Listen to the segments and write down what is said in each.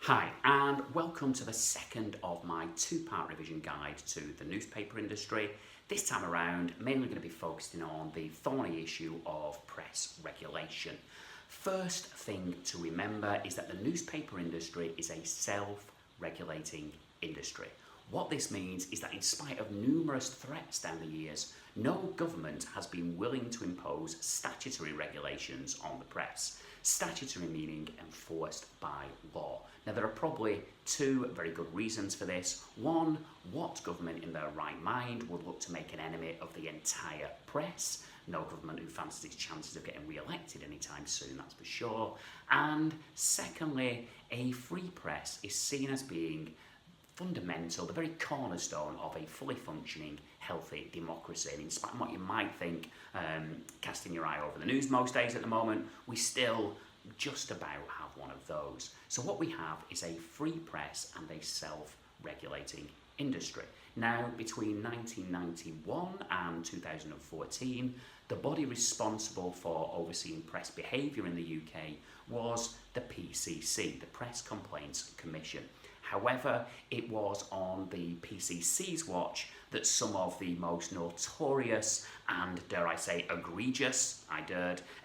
Hi, and welcome to the second of my two-part revision guide to the newspaper industry. This time around, mainly going to be focusing on the thorny issue of press regulation. First thing to remember is that the newspaper industry is a self-regulating industry. What this means is that in spite of numerous threats down the years, no government has been willing to impose statutory regulations on the press. Statutory meaning enforced by law. Now there are probably two very good reasons for this. One, what government in their right mind would look to make an enemy of the entire press? No government who fancies its chances of getting re-elected anytime soon, that's for sure. And secondly, a free press is seen as being fundamental, the very cornerstone of a fully functioning, healthy democracy. And in spite of what you might think, casting your eye over the news most days at the moment, we still just about have one of those. So what we have is a free press and a self-regulating industry. Now, between 1991 and 2014, the body responsible for overseeing press behaviour in the UK was the PCC, the Press Complaints Commission. However, it was on the PCC's watch that some of the most notorious and, dare I say, egregious,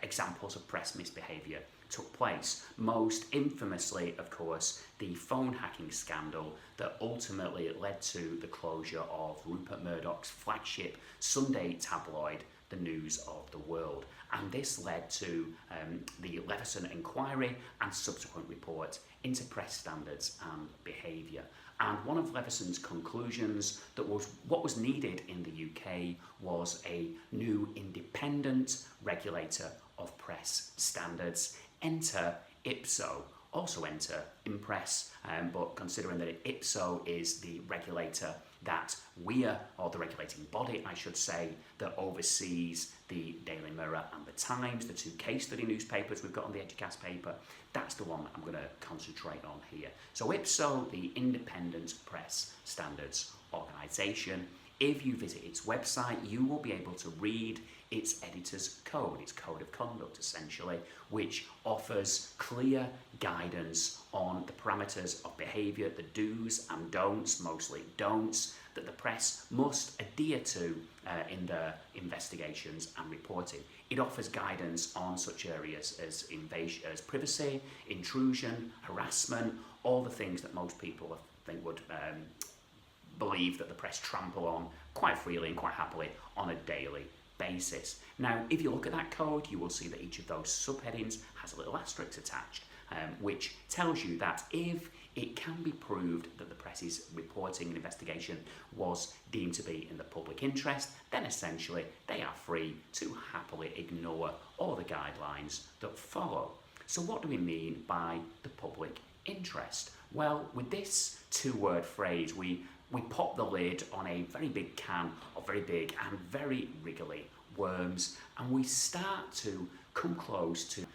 examples of press misbehaviour took place. Most infamously, of course, the phone hacking scandal that ultimately led to the closure of Rupert Murdoch's flagship Sunday tabloid, The News of the World. And this led to the Leveson inquiry and subsequent report into press standards and behaviour. And one of Leveson's conclusions that was what was needed in the UK was a new independent regulator of press standards. Enter Ipso, also enter Impress, but considering that Ipso is the regulator that or the regulating body, I should say, that oversees the Daily Mirror and the Times, the two case study newspapers we've got on the Educast paper, that's the one that I'm going to concentrate on here. So Ipso, the Independent Press Standards Organisation, if you visit its website, you will be able to read its editor's code, its code of conduct essentially, which offers clear guidance on the parameters of behaviour, the do's and don'ts, mostly don'ts, that the press must adhere to in their investigations and reporting. It offers guidance on such areas as privacy, intrusion, harassment, all the things that most people I think would believe that the press trample on quite freely and quite happily on a daily basis. Now, if you look at that code, you will see that each of those subheadings has a little asterisk attached, which tells you that if it can be proved that the press's reporting and investigation was deemed to be in the public interest, then essentially they are free to happily ignore all the guidelines that follow. So what do we mean by the public interest? Well, with this two-word phrase, we pop the lid on a very big can of very big and very wriggly worms, and we start to come close to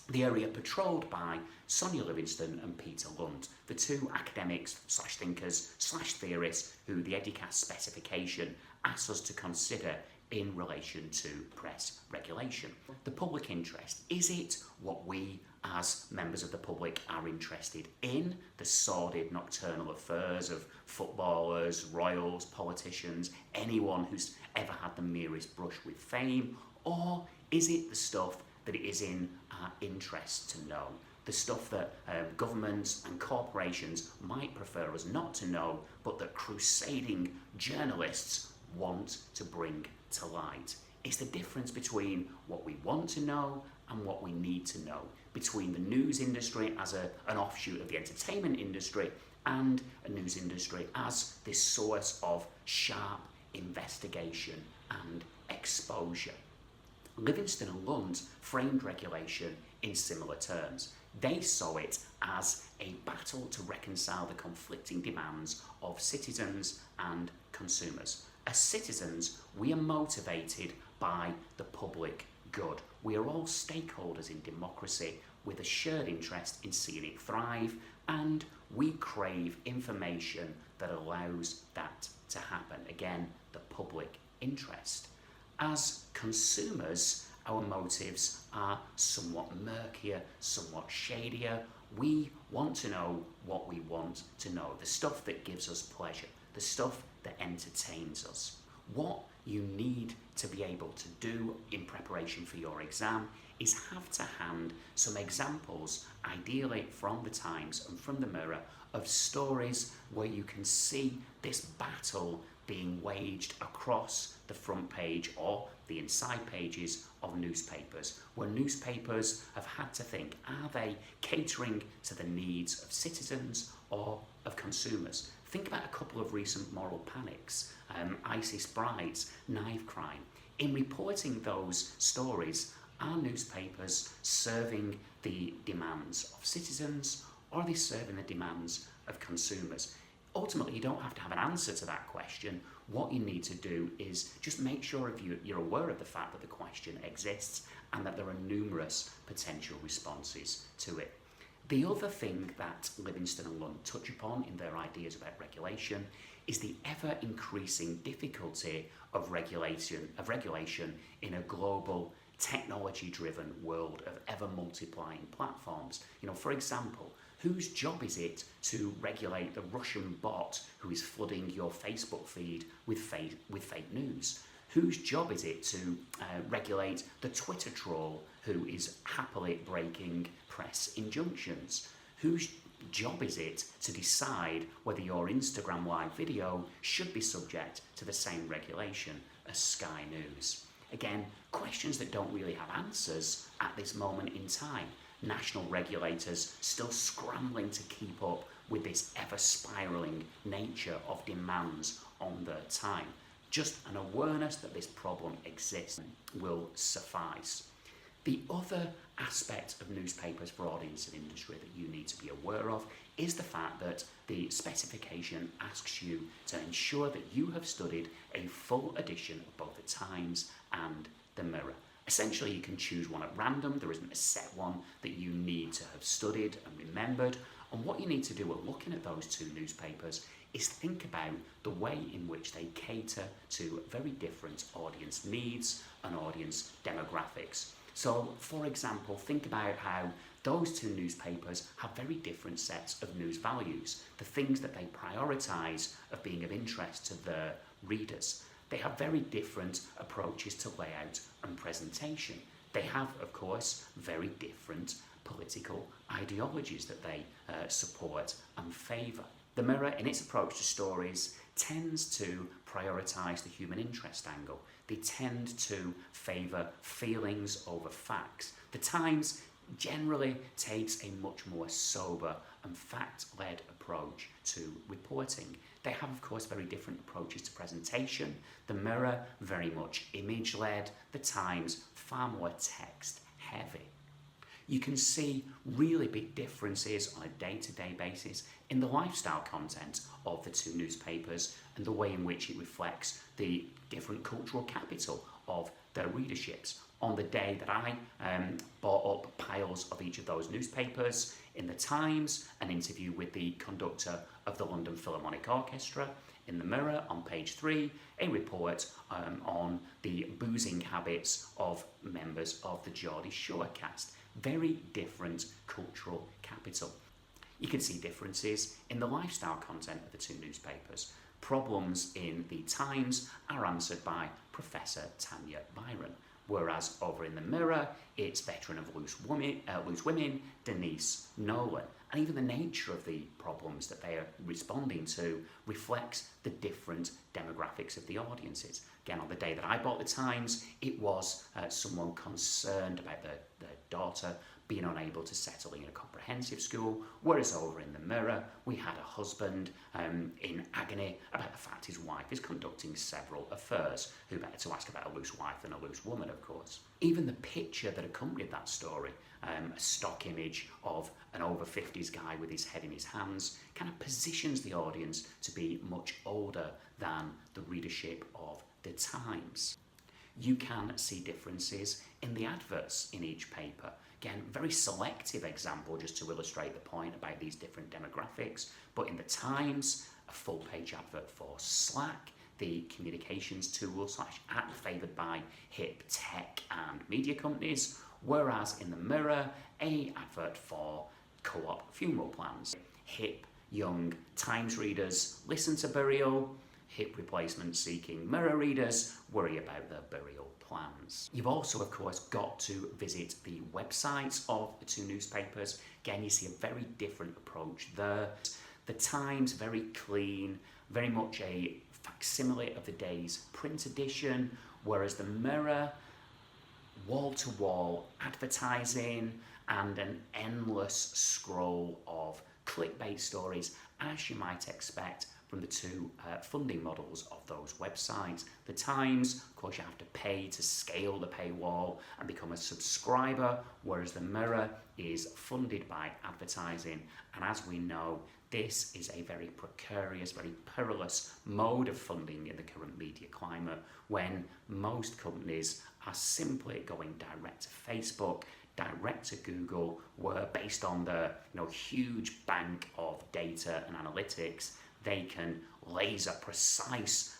the area patrolled by Sonia Livingston and Peter Lunt, the two academics / thinkers / theorists who the Educast specification asks us to consider in relation to press regulation. The public interest, is it what we as members of the public are interested in, the sordid nocturnal affairs of footballers, royals, politicians, anyone who's ever had the merest brush with fame, or is it the stuff that it is in our interest to know, the stuff that governments and corporations might prefer us not to know, but that crusading journalists want to bring to light? It's the difference between what we want to know and what we need to know, between the news industry as an offshoot of the entertainment industry and a news industry as this source of sharp investigation and exposure. Livingston and Lunt framed regulation in similar terms. They saw it as a battle to reconcile the conflicting demands of citizens and consumers. As citizens, we are motivated by the public good. We are all stakeholders in democracy with a shared interest in seeing it thrive, and we crave information that allows that to happen. Again, the public interest. As consumers, our motives are somewhat murkier, somewhat shadier, We want to know what we want to know, the stuff that gives us pleasure, the stuff that entertains us. What you need to be able to do in preparation for your exam is have to hand some examples, ideally from the Times and from the Mirror, of stories where you can see this battle being waged across the front page or the inside pages of newspapers, where newspapers have had to think, are they catering to the needs of citizens or of consumers? Think about a couple of recent moral panics, ISIS brides, knife crime. In reporting those stories, are newspapers serving the demands of citizens, or are they serving the demands of consumers? Ultimately, you don't have to have an answer to that question. What you need to do is just make sure you're aware of the fact that the question exists and that there are numerous potential responses to it. The other thing that Livingston and Lund touch upon in their ideas about regulation is the ever-increasing difficulty of regulation in a global, technology-driven world of ever-multiplying platforms. For example, whose job is it to regulate the Russian bot who is flooding your Facebook feed with fake news? Whose job is it to regulate the Twitter troll who is happily breaking press injunctions? Whose job is it to decide whether your Instagram live video should be subject to the same regulation as Sky News? Again, questions that don't really have answers at this moment in time. National regulators still scrambling to keep up with this ever-spiralling nature of demands on their time. Just an awareness that this problem exists will suffice. The other aspect of newspapers for audience and industry that you need to be aware of is the fact that the specification asks you to ensure that you have studied a full edition of both the Times and the Mirror. Essentially, you can choose one at random. There isn't a set one that you need to have studied and remembered. And what you need to do when looking at those two newspapers is think about the way in which they cater to very different audience needs and audience demographics. So, for example, think about how those two newspapers have very different sets of news values, the things that they prioritise of being of interest to their readers. They have very different approaches to layout and presentation. They have, of course, very different political ideologies that they support and favour. The Mirror, in its approach to stories, tends to prioritise the human interest angle. They tend to favour feelings over facts. The Times generally takes a much more sober and fact-led approach to reporting. They have, of course, very different approaches to presentation. The Mirror, very much image-led. The Times, far more text-heavy. You can see really big differences on a day-to-day basis in the lifestyle content of the two newspapers and the way in which it reflects the different cultural capital of their readerships. On the day that I bought up piles of each of those newspapers, in the Times, an interview with the conductor of the London Philharmonic Orchestra. In the Mirror, on page 3, a report on the boozing habits of members of the Geordie Shore cast. Very different cultural capital. You can see differences in the lifestyle content of the two newspapers. Problems in the Times are answered by Professor Tanya Byron, whereas over in the Mirror, it's veteran of Loose Women, Denise Nolan. And even the nature of the problems that they are responding to reflects the different demographics of the audiences. Again, on the day that I bought the Times, it was someone concerned about their daughter being unable to settle in a comprehensive school, whereas over in the Mirror, we had a husband in agony about the fact his wife is conducting several affairs. Who better to ask about a loose wife than a loose woman, of course. Even the picture that accompanied that story, a stock image of an over-50s guy with his head in his hands, kind of positions the audience to be much older than the readership of the Times. You can see differences in the adverts in each paper. Again, very selective example just to illustrate the point about these different demographics. But in the Times, a full-page advert for Slack, the communications tool / app favoured by hip tech and media companies. Whereas in the Mirror, a advert for co-op funeral plans. Hip, young Times readers listen to burial. Hip replacement seeking Mirror readers worry about their burial plans. You've also, of course, got to visit the websites of the two newspapers. Again, you see a very different approach there. The Times, very clean, very much a facsimile of the day's print edition, whereas the Mirror, wall-to-wall advertising and an endless scroll of clickbait stories, as you might expect from the two funding models of those websites. The Times, of course, you have to pay to scale the paywall and become a subscriber, whereas the Mirror is funded by advertising. And as we know, this is a very precarious, very perilous mode of funding in the current media climate, when most companies are simply going direct to Facebook, direct to Google, where based on the huge bank of data and analytics, they can laser precise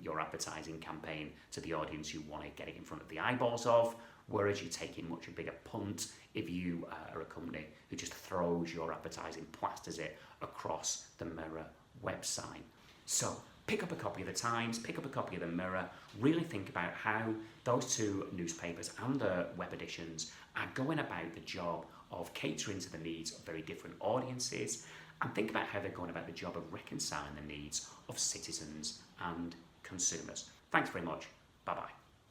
your advertising campaign to the audience you want to get it in front of the eyeballs of, whereas you're taking much a bigger punt if you are a company who just throws your advertising, plasters it across the Mirror website. So pick up a copy of the Times, pick up a copy of the Mirror, really think about how those two newspapers and the web editions are going about the job of catering to the needs of very different audiences, and think about how they're going about the job of reconciling the needs of citizens and consumers. Thanks very much. Bye-bye.